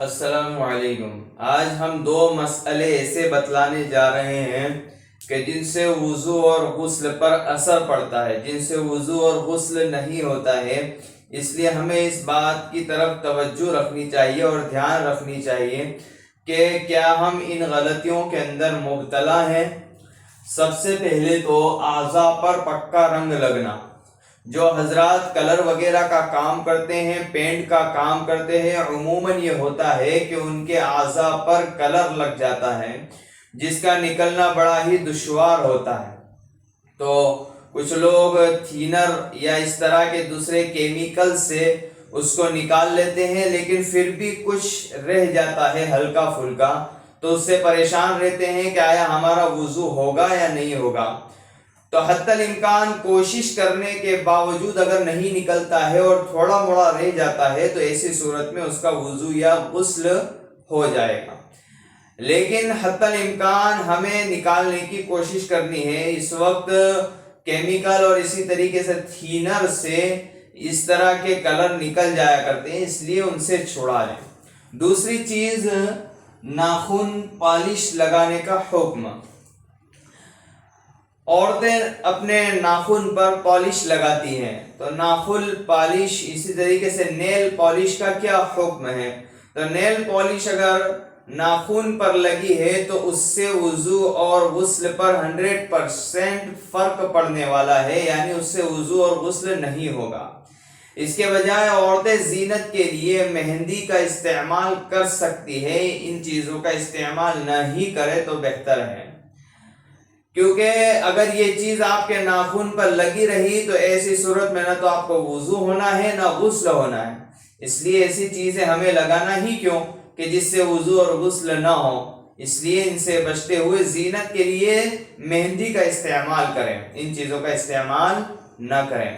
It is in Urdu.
السلام علیکم۔ آج ہم دو مسئلے ایسے بتلانے جا رہے ہیں کہ جن سے وضو اور غسل پر اثر پڑتا ہے، جن سے وضو اور غسل نہیں ہوتا ہے۔ اس لیے ہمیں اس بات کی طرف توجہ رکھنی چاہیے اور دھیان رکھنی چاہیے کہ کیا ہم ان غلطیوں کے اندر مبتلا ہیں۔ سب سے پہلے تو اعضاء پر پکا رنگ لگنا۔ جو حضرات کلر وغیرہ کا کام کرتے ہیں، پینٹ کا کام کرتے ہیں، عموماً یہ ہوتا ہے کہ ان کے اعضاء پر کلر لگ جاتا ہے جس کا نکلنا بڑا ہی دشوار ہوتا ہے۔ تو کچھ لوگ تھینر یا اس طرح کے دوسرے کیمیکل سے اس کو نکال لیتے ہیں، لیکن پھر بھی کچھ رہ جاتا ہے ہلکا پھلکا، تو اس سے پریشان رہتے ہیں کہ آیا ہمارا وضو ہوگا یا نہیں ہوگا۔ تو حتی الامکان کوشش کرنے کے باوجود اگر نہیں نکلتا ہے اور تھوڑا موڑا رہ جاتا ہے تو ایسی صورت میں اس کا وضو یا غسل ہو جائے گا، لیکن حتی الامکان ہمیں نکالنے کی کوشش کرنی ہے۔ اس وقت کیمیکل اور اسی طریقے سے تھینر سے اس طرح کے کلر نکل جایا کرتے ہیں، اس لیے ان سے چھڑا لیں۔ دوسری چیز، ناخن پالش لگانے کا حکم۔ عورتیں اپنے ناخن پر پالش لگاتی ہیں، تو ناخن پالش، اسی طریقے سے نیل پالش کا کیا حکم ہے؟ تو نیل پالش اگر ناخن پر لگی ہے تو اس سے وضو اور غسل پر 100% فرق پڑنے والا ہے، یعنی اس سے وضو اور غسل نہیں ہوگا۔ اس کے بجائے عورتیں زینت کے لیے مہندی کا استعمال کر سکتی ہے، ان چیزوں کا استعمال نہ ہی کرے تو بہتر ہے، کیونکہ اگر یہ چیز آپ کے ناخن پر لگی رہی تو ایسی صورت میں نہ تو آپ کو وضو ہونا ہے نہ غسل ہونا ہے۔ اس لیے ایسی چیزیں ہمیں لگانا ہی کیوں کہ جس سے وضو اور غسل نہ ہو۔ اس لیے ان سے بچتے ہوئے زینت کے لیے مہندی کا استعمال کریں، ان چیزوں کا استعمال نہ کریں۔